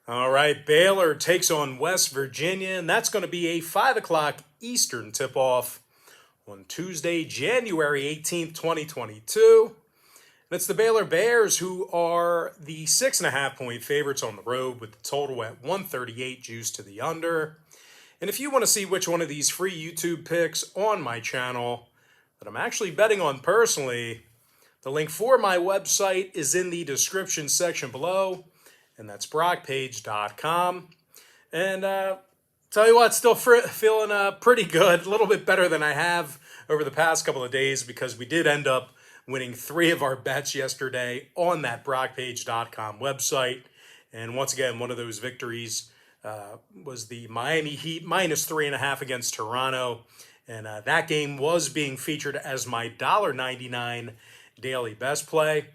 All right, Baylor takes on West Virginia, and that's going to be a 5 o'clock Eastern tip-off on Tuesday, January 18th, 2022. And it's the Baylor Bears who are the 6.5-point favorites on the road with the total at 138 juice to the under. And if you want to see which one of these free YouTube picks on my channel that I'm actually betting on personally, the link for my website is in the description section below, and that's brockpage.com. And tell you what, still feeling pretty good, a little bit better than I have over the past couple of days because we did end up winning 3 of our bets yesterday on that brockpage.com website. And once again, one of those victories was the Miami Heat minus 3.5 against Toronto. And that game was being featured as my $1.99 daily best play.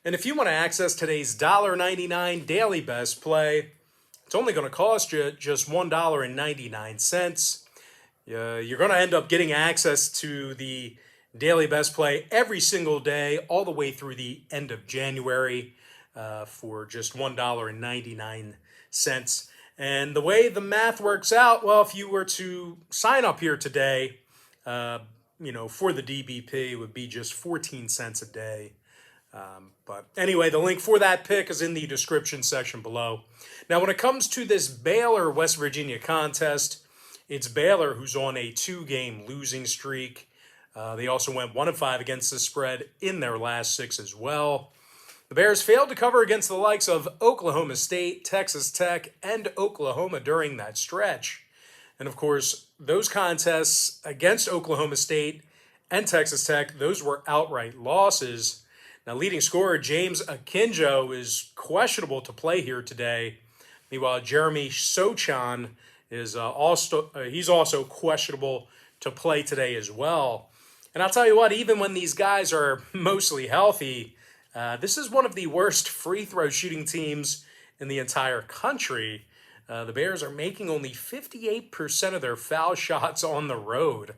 And if you want to access today's $1.99 daily best play, it's only going to cost you just $1.99. You're going to end up getting access to the daily best play every single day, all the way through the end of January for just $1.99. And the way the math works out, well, if you were to sign up here today, for the DBP, it would be just 14 cents a day. But anyway, the link for that pick is in the description section below. Now, when it comes to this Baylor-West Virginia contest, it's Baylor who's on a 2-game losing streak. They also went 1-5 against the spread in their last 6 as well. The Bears failed to cover against the likes of Oklahoma State, Texas Tech, and Oklahoma during that stretch. And of course, those contests against Oklahoma State and Texas Tech, those were outright losses. Now, leading scorer James Akinjo is questionable to play here today. Meanwhile, Jeremy Sochan is also questionable to play today as well. And I'll tell you what, even when these guys are mostly healthy, this is one of the worst free throw shooting teams in the entire country. The Bears are making only 58% of their foul shots on the road.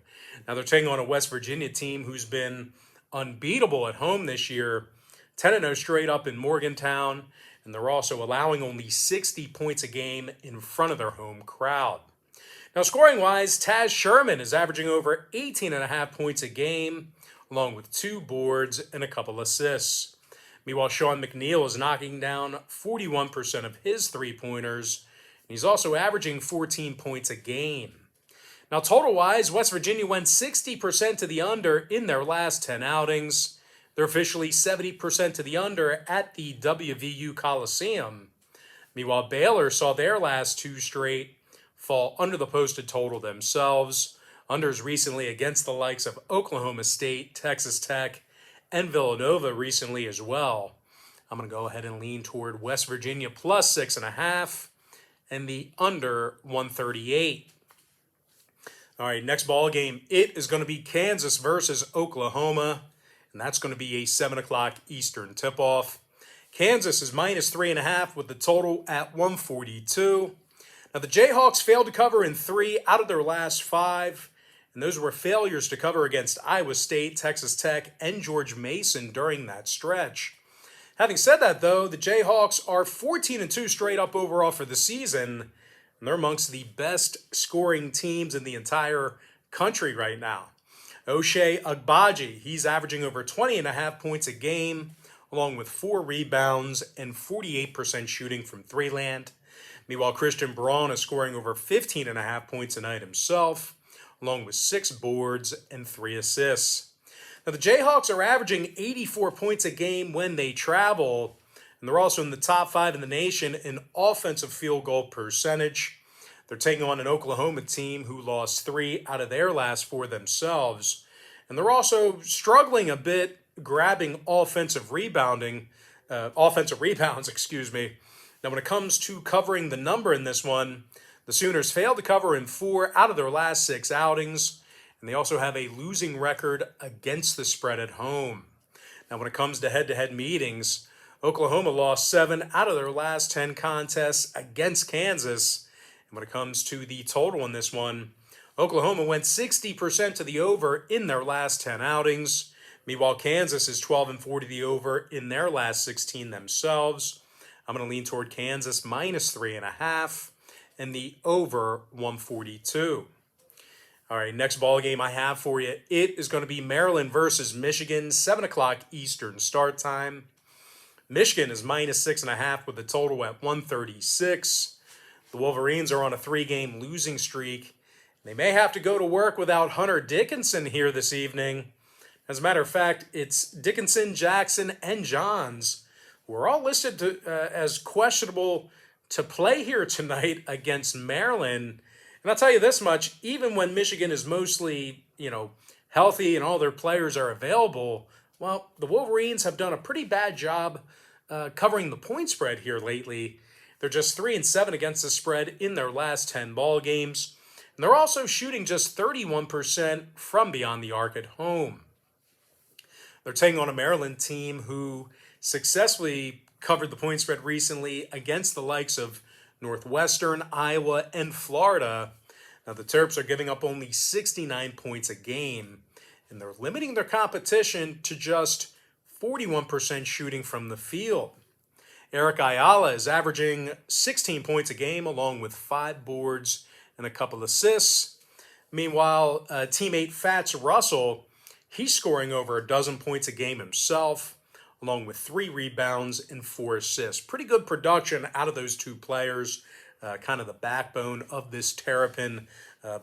Now, they're taking on a West Virginia team who's been unbeatable at home this year, 10-0 straight up in Morgantown, and they're also allowing only 60 points a game in front of their home crowd. Now, scoring-wise, Taz Sherman is averaging over 18.5 points a game, along with 2 boards and a couple assists. Meanwhile, Sean McNeil is knocking down 41% of his three-pointers, and he's also averaging 14 points a game. Now, total-wise, West Virginia went 60% to the under in their last 10 outings. They're officially 70% to the under at the WVU Coliseum. Meanwhile, Baylor saw their last 2 straight fall under the posted total themselves. Unders recently against the likes of Oklahoma State, Texas Tech, and Villanova recently as well. I'm going to go ahead and lean toward West Virginia plus 6.5 and the under 138. All right, next ball game, it is going to be Kansas versus Oklahoma, and that's going to be a 7 o'clock Eastern tip-off. Kansas is minus 3.5 with the total at 142. Now, the Jayhawks failed to cover in 3 out of their last 5, and those were failures to cover against Iowa State, Texas Tech, and George Mason during that stretch. Having said that, though, the Jayhawks are 14-2 straight up overall for the season, and they're amongst the best scoring teams in the entire country right now. Ochai Agbaji, he's averaging over 20.5 points a game, along with 4 rebounds and 48% shooting from three-land. Meanwhile, Christian Braun is scoring over 15.5 points a night himself, along with 6 boards and 3 assists. Now, the Jayhawks are averaging 84 points a game when they travel, and they're also in the top 5 in the nation in offensive field goal percentage. They're taking on an Oklahoma team who lost 3 out of their last 4 themselves. And they're also struggling a bit grabbing offensive rebounds, Now, when it comes to covering the number in this one, the Sooners failed to cover in 4 out of their last 6 outings, and they also have a losing record against the spread at home. Now, when it comes to head-to-head meetings, Oklahoma lost 7 out of their last 10 contests against Kansas. And when it comes to the total in this one, Oklahoma went 60% to the over in their last 10 outings. Meanwhile, Kansas is 12-4 to the over in their last 16 themselves. I'm going to lean toward Kansas minus 3.5 and the over 142. All right, next ball game I have for you. It is going to be Maryland versus Michigan, 7 o'clock Eastern start time. Michigan is minus 6.5 with the total at 136. The Wolverines are on a 3-game losing streak. They may have to go to work without Hunter Dickinson here this evening. As a matter of fact, it's Dickinson, Jackson, and Johns who are all listed as questionable to play here tonight against Maryland. And I'll tell you this much, even when Michigan is mostly, healthy and all their players are available, well, the Wolverines have done a pretty bad job covering the point spread here lately. They're just 3-7 against the spread in their last 10 ball games. And they're also shooting just 31% from beyond the arc at home. They're taking on a Maryland team who successfully covered the point spread recently against the likes of Northwestern, Iowa, and Florida. Now, the Terps are giving up only 69 points a game, and they're limiting their competition to just 41% shooting from the field. Eric Ayala is averaging 16 points a game, along with 5 boards and a couple assists. Meanwhile, teammate Fats Russell, he's scoring over a dozen points a game himself, along with 3 rebounds and 4 assists. Pretty good production out of those two players, kind of the backbone of this Terrapin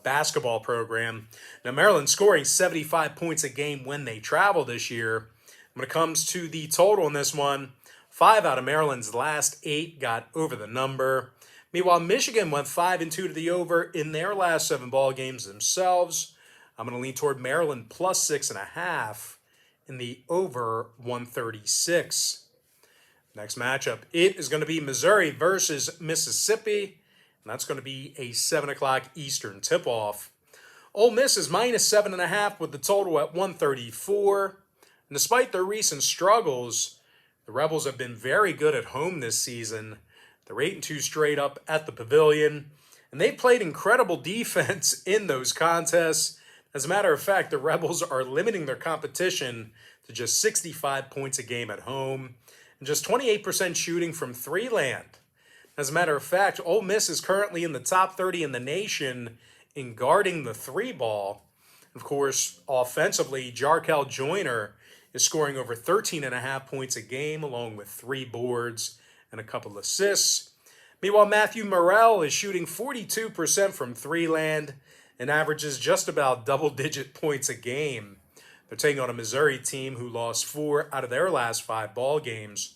basketball program. Now, Maryland's scoring 75 points a game when they travel this year. When it comes to the total in this one, 5 out of Maryland's last 8 got over the number. Meanwhile, Michigan went 5-2 to the over in their last 7 ball games themselves. I'm going to lean toward Maryland plus 6.5 in the over 136. Next matchup, it is going to be Missouri versus Mississippi, and that's going to be a 7 o'clock Eastern tip-off. Ole Miss is minus 7.5 with the total at 134. And despite their recent struggles, the Rebels have been very good at home this season. They're 8-2 straight up at the Pavilion, and they played incredible defense in those contests. As a matter of fact, the Rebels are limiting their competition to just 65 points a game at home and just 28% shooting from three-land. As a matter of fact, Ole Miss is currently in the top 30 in the nation in guarding the 3-ball. Of course, offensively, Jarkel Joyner is scoring over 13.5 points a game, along with 3 boards and a couple assists. Meanwhile, Matthew Morrell is shooting 42% from three-land and averages just about double-digit points a game. They're taking on a Missouri team who lost 4 out of their last 5 ball games.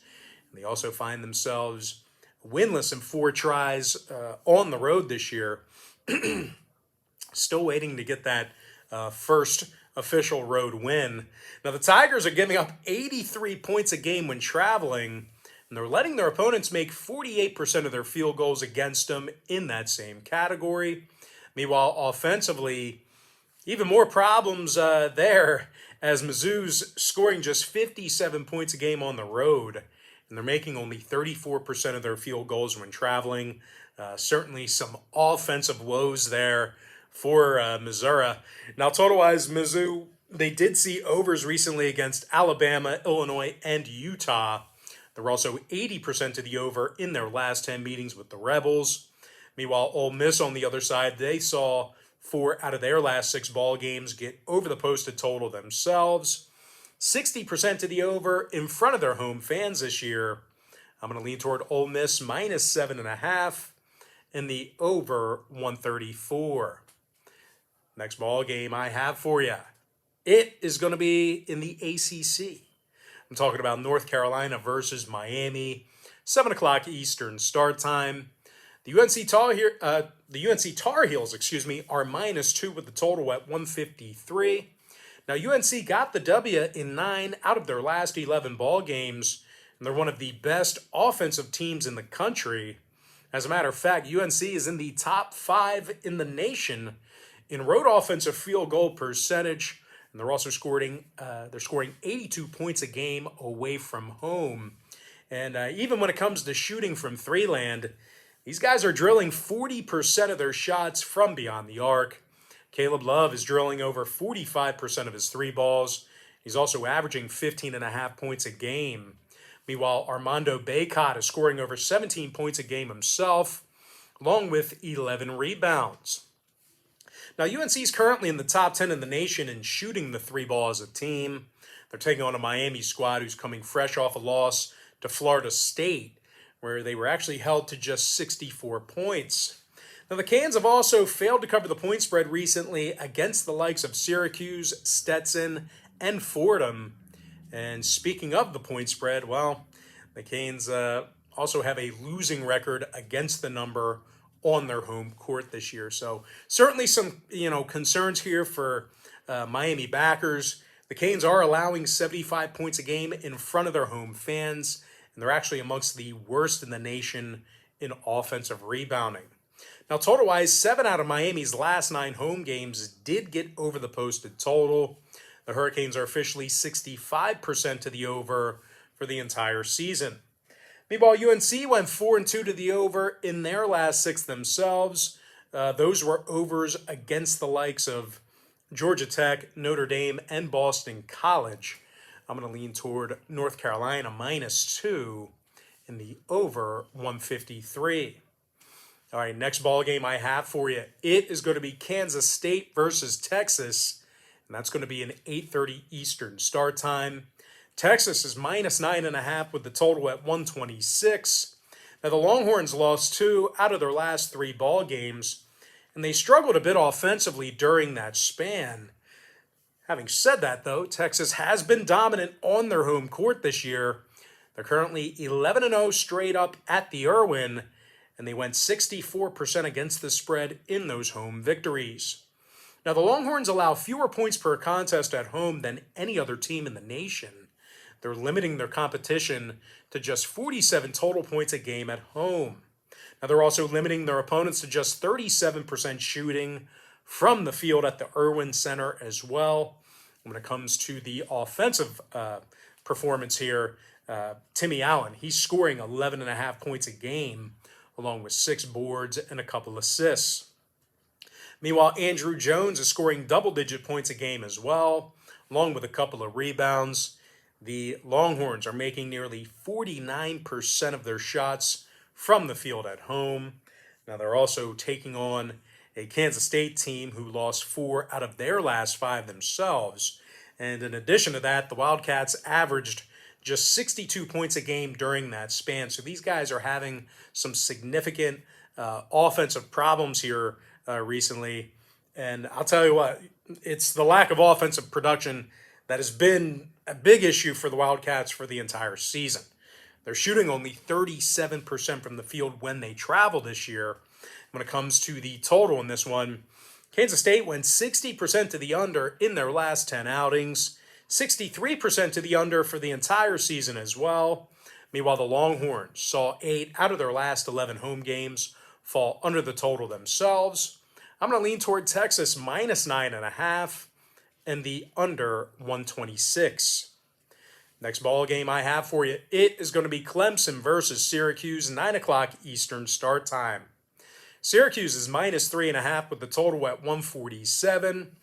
And they also find themselves winless in 4 tries on the road this year. Still waiting to get that first official road win. Now, the Tigers are giving up 83 points a game when traveling, and they're letting their opponents make 48% of their field goals against them in that same category. Meanwhile, offensively, even more problems there, as Mizzou's scoring just 57 points a game on the road, and they're making only 34% of their field goals when traveling. Certainly some offensive woes there for Missouri. Now, total-wise, Mizzou, they did see overs recently against Alabama, Illinois, and Utah. They're also 80% to the over in their last 10 meetings with the Rebels. Meanwhile, Ole Miss on the other side, they saw 4 out of their last 6 ball games get over the posted total themselves. 60% to the over in front of their home fans this year. I'm going to lean toward Ole Miss minus 7.5 and the over 134. Next ball game I have for you. It is going to be in the ACC. I'm talking about North Carolina versus Miami. 7 o'clock Eastern start time. The UNC Tar Heels, are -2 with the total at 153. Now, UNC got the W in 9 out of their last 11 ball games, and they're one of the best offensive teams in the country. As a matter of fact, UNC is in the top 5 in the nation in road offensive field goal percentage, and they're also scoring 82 points a game away from home. And even when it comes to shooting from three-land, these guys are drilling 40% of their shots from beyond the arc. Caleb Love is drilling over 45% of his 3 balls. He's also averaging 15.5 points a game. Meanwhile, Armando Bacot is scoring over 17 points a game himself, along with 11 rebounds. Now, UNC is currently in the top 10 in the nation in shooting the three ball as a team. They're taking on a Miami squad who's coming fresh off a loss to Florida State, where they were actually held to just 64 points. Now, the Cans have also failed to cover the point spread recently against the likes of Syracuse, Stetson, and Fordham. And speaking of the point spread, well, the Canes also have a losing record against the number on their home court this year. So certainly some concerns here for Miami backers. The Canes are allowing 75 points a game in front of their home fans, and they're actually amongst the worst in the nation in offensive rebounding. Now, total-wise, 7 out of Miami's last 9 home games did get over the posted total. The Hurricanes are officially 65% to the over for the entire season. Meanwhile, UNC went 4-2 to the over in their last 6 themselves. Those were overs against the likes of Georgia Tech, Notre Dame, and Boston College. I'm going to lean toward North Carolina -2 in the over 153. All right, next ball game I have for you. It is going to be Kansas State versus Texas, and that's going to be an 8:30 Eastern start time. Texas is -9.5 with the total at 126. Now, the Longhorns lost 2 out of their last 3 ball games, and they struggled a bit offensively during that span. Having said that, though, Texas has been dominant on their home court this year. They're currently 11-0 straight up at the Irwin, and they went 64% against the spread in those home victories. Now, the Longhorns allow fewer points per contest at home than any other team in the nation. They're limiting their competition to just 47 total points a game at home. Now, they're also limiting their opponents to just 37% shooting from the field at the Irwin Center as well. When it comes to the offensive performance here, Timmy Allen, he's scoring 11.5 points a game, along with 6 boards and a couple assists. Meanwhile, Andrew Jones is scoring double-digit points a game as well, along with a couple of rebounds. The Longhorns are making nearly 49% of their shots from the field at home. Now, they're also taking on a Kansas State team who lost 4 out of their last 5 themselves. And in addition to that, the Wildcats averaged just 62 points a game during that span. So these guys are having some significant offensive problems here recently. And I'll tell you what, it's the lack of offensive production that has been a big issue for the Wildcats for the entire season. They're shooting only 37% from the field when they travel this year. When it comes to the total in this one, Kansas State went 60% to the under in their last 10 outings, 63% to the under for the entire season as well. Meanwhile, the Longhorns saw 8 out of their last 11 home games fall under the total themselves. I'm going to lean toward Texas -9.5 and the under 126. Next ball game I have for you, it is going to be Clemson versus Syracuse, 9 o'clock Eastern start time. Syracuse is -3.5 with the total at 147.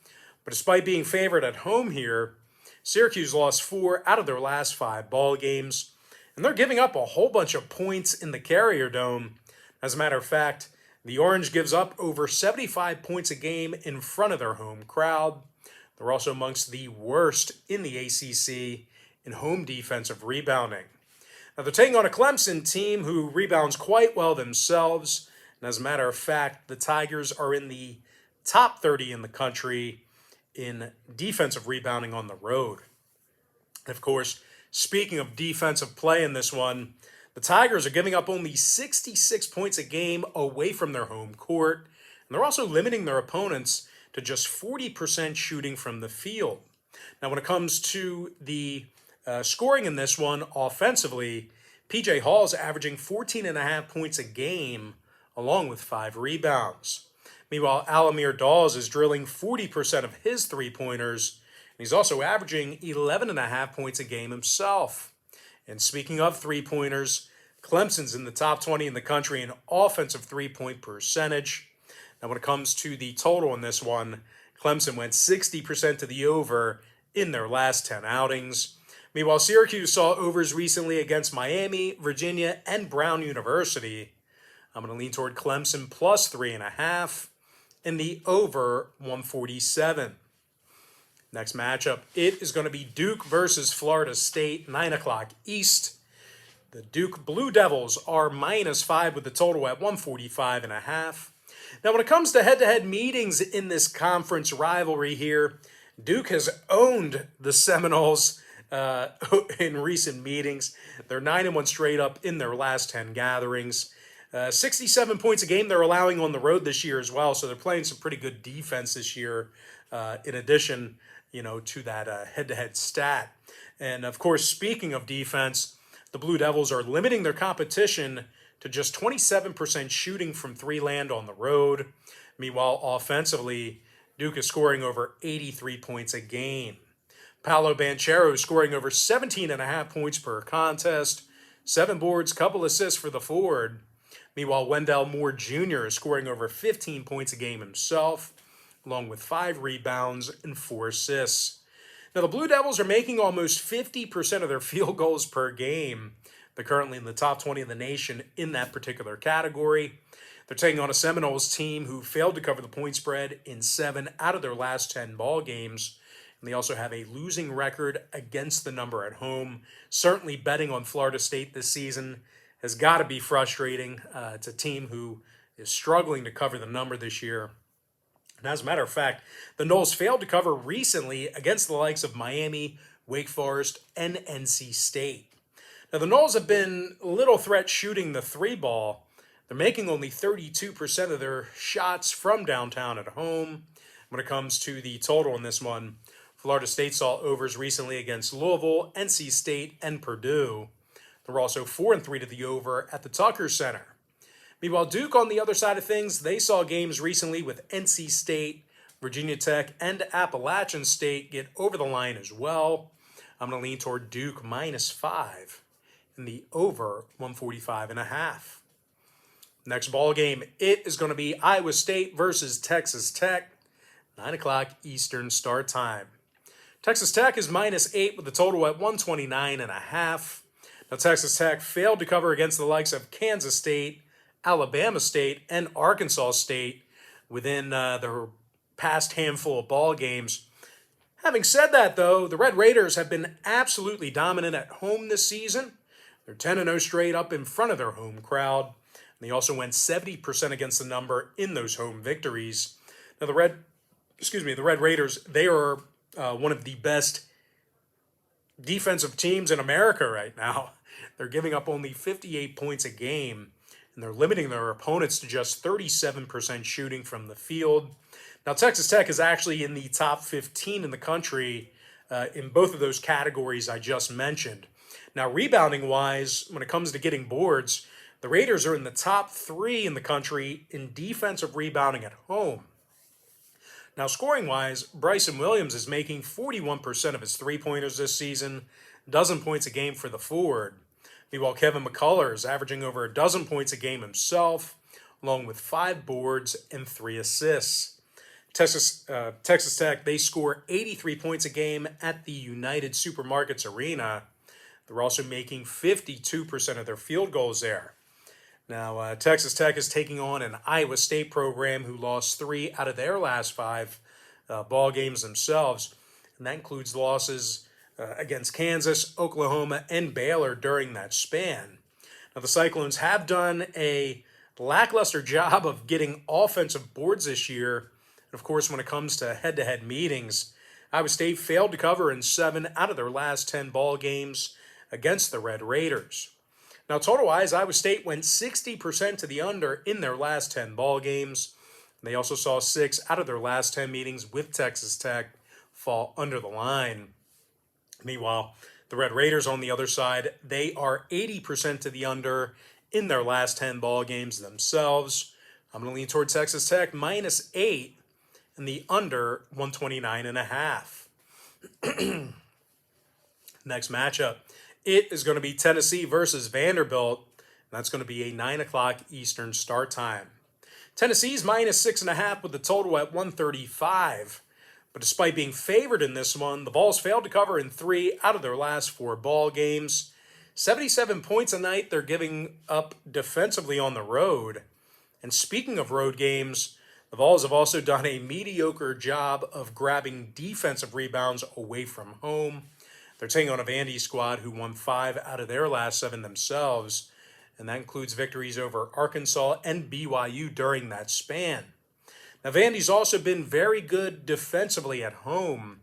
But despite being favored at home here, Syracuse lost 4 out of their last 5 ball games, and they're giving up a whole bunch of points in the Carrier Dome. As a matter of fact, the Orange gives up over 75 points a game in front of their home crowd. They're also amongst the worst in the ACC in home defensive rebounding. Now, they're taking on a Clemson team who rebounds quite well themselves. And as a matter of fact, the Tigers are in the top 30 in the country in defensive rebounding on the road. And of course, speaking of defensive play in this one, the Tigers are giving up only 66 points a game away from their home court. And they're also limiting their opponents to just 40% shooting from the field. Now, when it comes to the scoring in this one offensively, P.J. Hall is averaging 14.5 points a game, along with 5 rebounds. Meanwhile, Alamir Dawes is drilling 40% of his three-pointers, and he's also averaging 11.5 points a game himself. And speaking of three-pointers, Clemson's in the top 20 in the country in offensive three-point percentage. Now, when it comes to the total in this one, Clemson went 60% to the over in their last 10 outings. Meanwhile, Syracuse saw overs recently against Miami, Virginia, and Brown University. I'm going to lean toward Clemson plus 3.5 in the over 147. Next matchup, it is going to be Duke versus Florida State, 9 o'clock East. The Duke Blue Devils are -5 with the total at 145.5. Now, when it comes to head-to-head meetings in this conference rivalry here, Duke has owned the Seminoles in recent meetings. They're 9-1 straight up in their last 10 gatherings. 67 points a game they're allowing on the road this year as well, so they're playing some pretty good defense this year in addition, to that head-to-head stat. And, of course, speaking of defense, the Blue Devils are limiting their competition to just 27% shooting from three land on the road. Meanwhile, offensively, Duke is scoring over 83 points a game. Paolo Banchero is scoring over 17.5 points per contest, 7 boards, couple assists for the forward. Meanwhile, Wendell Moore Jr. is scoring over 15 points a game himself, along with 5 rebounds and 4 assists. Now, the Blue Devils are making almost 50% of their field goals per game. They're currently in the top 20 of the nation in that particular category. They're taking on a Seminoles team who failed to cover the point spread in 7 out of their last 10 ball games. And they also have a losing record against the number at home. Certainly betting on Florida State this season has got to be frustrating. It's a team who is struggling to cover the number this year. And as a matter of fact, the Noles failed to cover recently against the likes of Miami, Wake Forest, and NC State. Now, the Noles have been little threat shooting the 3-ball. They're making only 32% of their shots from downtown at home. When it comes to the total in this one, Florida State saw overs recently against Louisville, NC State, and Purdue. They were also 4-3 to the over at the Tucker Center. Meanwhile, Duke, on the other side of things, they saw games recently with NC State, Virginia Tech, and Appalachian State get over the line as well. I'm going to lean toward Duke -5 in the over 145.5. Next ball game, it is going to be Iowa State versus Texas Tech, 9 o'clock Eastern start time. Texas Tech is -8 with the total at 129.5. Now, Texas Tech failed to cover against the likes of Kansas State, Alabama State, and Arkansas State within their past handful of ball games. Having said that, though, the Red Raiders have been absolutely dominant at home this season. They're 10-0 straight up in front of their home crowd. And they also went 70% against the number in those home victories. Now, the Red Raiders, they are one of the best defensive teams in America right now. They're giving up only 58 points a game, and they're limiting their opponents to just 37% shooting from the field. Now, Texas Tech is actually in the top 15 in the country in both of those categories I just mentioned. Now, rebounding-wise, when it comes to getting boards, the Raiders are in the top 3 in the country in defensive rebounding at home. Now, scoring-wise, Bryson Williams is making 41% of his three-pointers this season, 12 points a game for the forward. Meanwhile, Kevin McCullough is averaging over 12 points a game himself, along with 5 boards and 3 assists. Texas Tech, they score 83 points a game at the United Supermarkets Arena. They're also making 52% of their field goals there. Now, Texas Tech is taking on an Iowa State program who lost 3 out of their last 5 ball games themselves, and that includes losses against Kansas, Oklahoma, and Baylor during that span. Now, the Cyclones have done a lackluster job of getting offensive boards this year. And of course, when it comes to head-to-head meetings, Iowa State failed to cover in 7 out of their last 10 ball games against the Red Raiders. Now, total-wise, Iowa State went 60% to the under in their last 10 ball games. They also saw 6 out of their last 10 meetings with Texas Tech fall under the line. Meanwhile, the Red Raiders on the other side, they are 80% to the under in their last 10 ball games themselves. I'm going to lean toward Texas Tech -8 and the under 129.5. Next matchup, it is going to be Tennessee versus Vanderbilt. That's going to be a 9 o'clock Eastern start time. Tennessee's -6.5 with the total at 135. But despite being favored in this one, the Vols failed to cover in 3 out of their last 4 ball games. 77 points a night they're giving up defensively on the road. And speaking of road games, the Vols have also done a mediocre job of grabbing defensive rebounds away from home. They're taking on a Vandy squad who won 5 out of their last 7 themselves, and that includes victories over Arkansas and BYU during that span. Now, Vandy's also been very good defensively at home.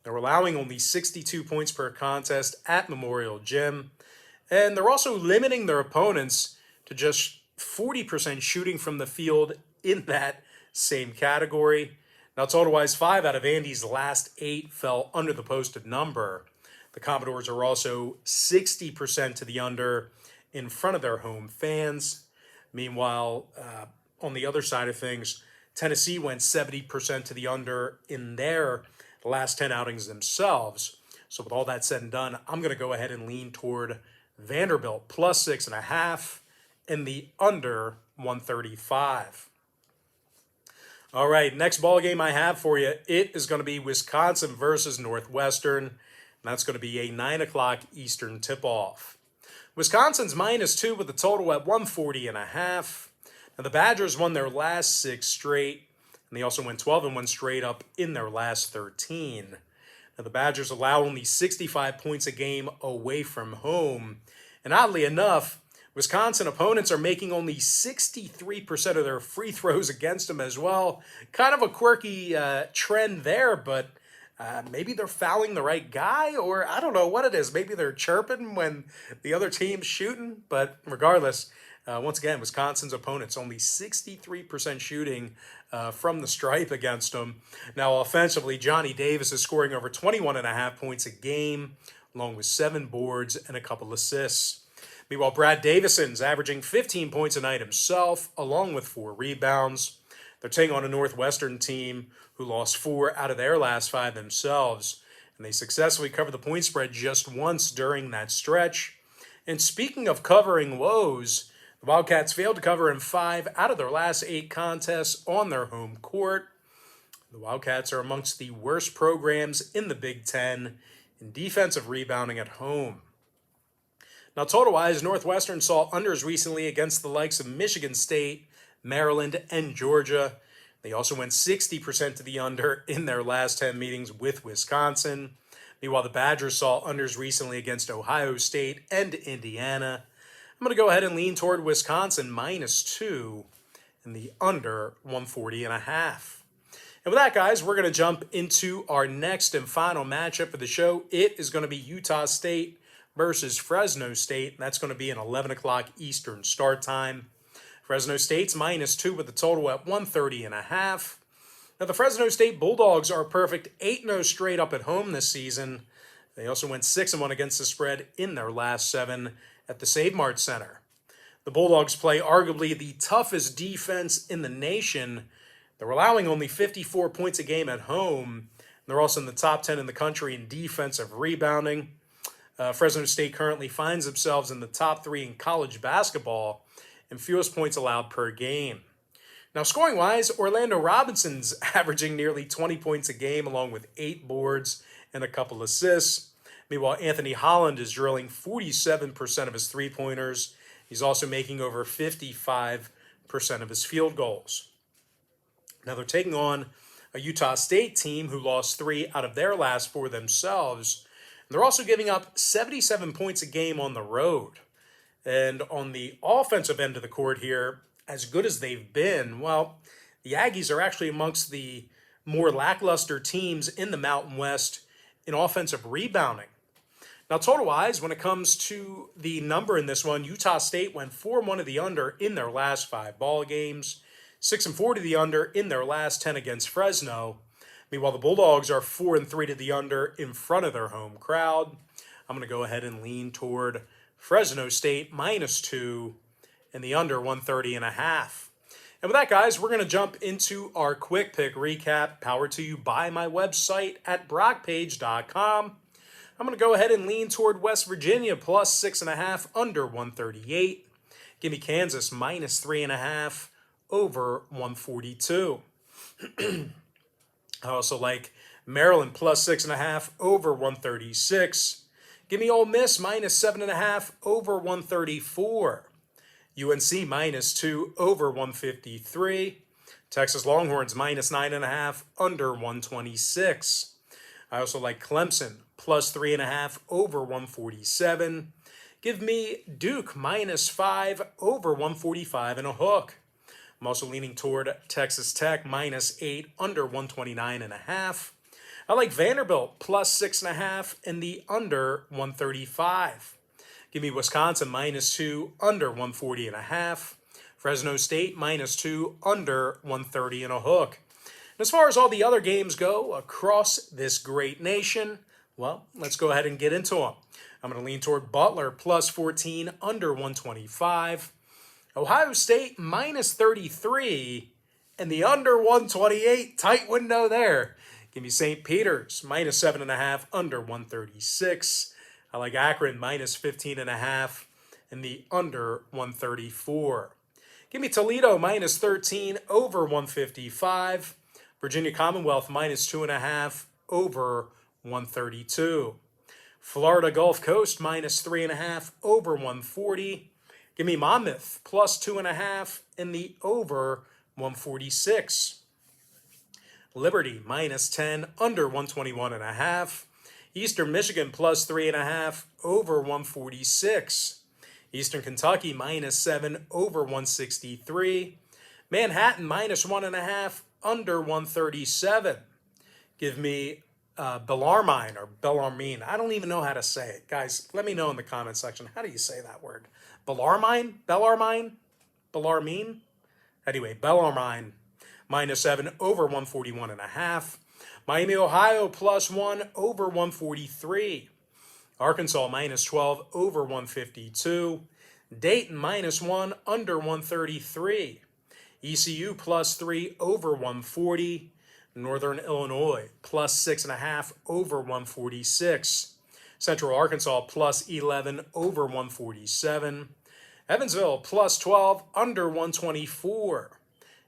They're allowing only 62 points per contest at Memorial Gym, and they're also limiting their opponents to just 40% shooting from the field in that same category. Now, total-wise, 5 out of Vandy's last 8 fell under the posted number. The Commodores are also 60% to the under in front of their home fans. Meanwhile, on the other side of things, Tennessee went 70% to the under in their last 10 outings themselves. So with all that said and done, I'm going to go ahead and lean toward Vanderbilt plus 6.5 and the under 135. All right, next ball game I have for you, it is going to be Wisconsin versus Northwestern. And that's going to be a 9 o'clock Eastern tip-off. Wisconsin's -2 with a total at 140.5. Now, the Badgers won their last 6 straight, and they also went 12-1 straight up in their last 13. Now, the Badgers allow only 65 points a game away from home. And oddly enough, Wisconsin opponents are making only 63% of their free throws against them as well. Kind of a quirky trend there, but maybe they're fouling the right guy, or I don't know what it is. Maybe they're chirping when the other team's shooting. But regardless, once again, Wisconsin's opponents only 63% shooting from the stripe against them. Now, offensively, Johnny Davis is scoring over 21.5 points a game, along with 7 boards and a couple assists. Meanwhile, Brad Davison's averaging 15 points a night himself, along with 4 rebounds. They're taking on a Northwestern team who lost 4 out of their last 5 themselves, and they successfully covered the point spread just once during that stretch. And speaking of covering woes, the Wildcats failed to cover in 5 out of their last 8 contests on their home court. The Wildcats are amongst the worst programs in the Big Ten in defensive rebounding at home. Now, total-wise, Northwestern saw unders recently against the likes of Michigan State, Maryland, and Georgia. They also went 60% to the under in their last 10 meetings with Wisconsin. Meanwhile, the Badgers saw unders recently against Ohio State and Indiana. I'm going to go ahead and lean toward Wisconsin -2 and the under 140.5. And with that, guys, we're going to jump into our next and final matchup for the show. It is going to be Utah State versus Fresno State. That's going to be an 11 o'clock Eastern start time. Fresno State's -2 with a total at 130.5. Now, the Fresno State Bulldogs are perfect 8-0 straight up at home this season. They also went 6-1 against the spread in their last 7 at the Save Mart Center. The Bulldogs play arguably the toughest defense in the nation. They're allowing only 54 points a game at home. They're also in the top 10 in the country in defensive rebounding. Fresno State currently finds themselves in the top 3 in college basketball and fewest points allowed per game. Now, scoring-wise, Orlando Robinson's averaging nearly 20 points a game along with 8 boards and a couple assists. Meanwhile, Anthony Holland is drilling 47% of his three-pointers. He's also making over 55% of his field goals. Now, they're taking on a Utah State team who lost 3 out of their last 4 themselves. They're also giving up 77 points a game on the road. And on the offensive end of the court here, as good as they've been, well, the Aggies are actually amongst the more lackluster teams in the Mountain West in offensive rebounding. Now, total-wise, when it comes to the number in this one, Utah State went 4-1 to the under in their last 5 ball games, 6-4 to the under in their last 10 against Fresno. Meanwhile, the Bulldogs are 4-3 to the under in front of their home crowd. I'm going to go ahead and lean toward Fresno State -2 and the under 130.5. And with that, guys, we're going to jump into our quick pick recap, powered to you by my website at brockpage.com. I'm going to go ahead and lean toward West Virginia plus 6.5 under 138. Give me Kansas -3.5 over 142. I also like Maryland plus 6.5 over 136. Give me Ole Miss minus 7.5 over 134. UNC minus 2 over 153. Texas Longhorns minus 9.5 under 126. I also like Clemson plus 3.5 over 147. Give me Duke minus 5 over 145 and a hook. I'm also leaning toward Texas Tech minus 8 under 129.5. I like Vanderbilt plus 6.5 in the under 135. Give me Wisconsin minus 2 under 140.5. Fresno State minus 2 under 130 and a hook. And as far as all the other games go across this great nation, well, let's go ahead and get into them. I'm going to lean toward Butler plus 14 under 125. Ohio State minus 33 and the under 128. Tight window there. Give me St. Peter's minus 7.5 under 136. I like Akron minus 15.5 and the under 134. Give me Toledo minus 13 over 155. Virginia Commonwealth minus 2.5 over 132. Florida Gulf Coast minus 3.5 over 140. Give me Monmouth plus 2.5 in the over 146. Liberty minus 10 under 121.5. Eastern Michigan plus 3.5 over 146. Eastern Kentucky minus 7 over 163. Manhattan minus 1.5 under 137. Give me Bellarmine or Bellarmine. I don't even know how to say it. Guys, let me know in the comment section. How do you say that word? Bellarmine? Bellarmine? Bellarmine? Anyway, Bellarmine minus 7 over 141.5. Miami, Ohio plus 1 over 143. Arkansas minus 12 over 152. Dayton minus 1 under 133. ECU plus 3 over 140. Northern Illinois plus 6.5 over 146. Central Arkansas plus 11 over 147. Evansville plus 12 under 124.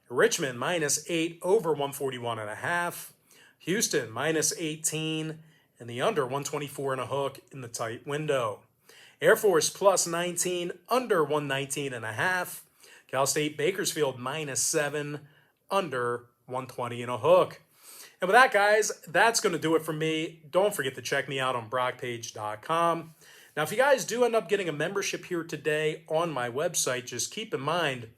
Richmond minus 8 over 141.5. Houston minus 18 and the under 124 and a hook in the tight window. Air Force plus 19 under 119.5. Cal State Bakersfield minus 7 under 120 and a hook. And with that, guys, that's going to do it for me. Don't forget to check me out on brockpage.com. Now, if you guys do end up getting a membership here today on my website, just keep in mind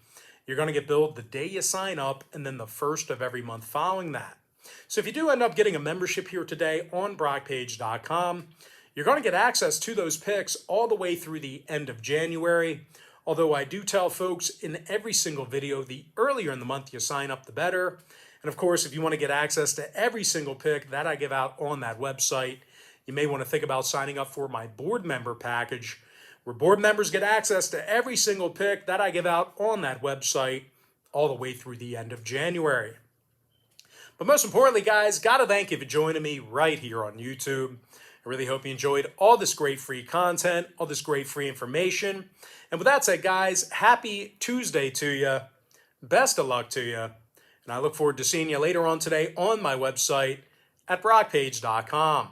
you're going to get billed the day you sign up and then the first of every month following that. So if you do end up getting a membership here today on brockpage.com, you're going to get access to those picks all the way through the end of January. Although I do tell folks in every single video, the earlier in the month you sign up, the better. And of course, if you want to get access to every single pick that I give out on that website, you may want to think about signing up for my board member package, where board members get access to every single pick that I give out on that website all the way through the end of January. But most importantly, guys, got to thank you for joining me right here on YouTube. I really hope you enjoyed all this great free content, all this great free information. And with that said, guys, happy Tuesday to you. Best of luck to you. And I look forward to seeing you later on today on my website at brockpage.com.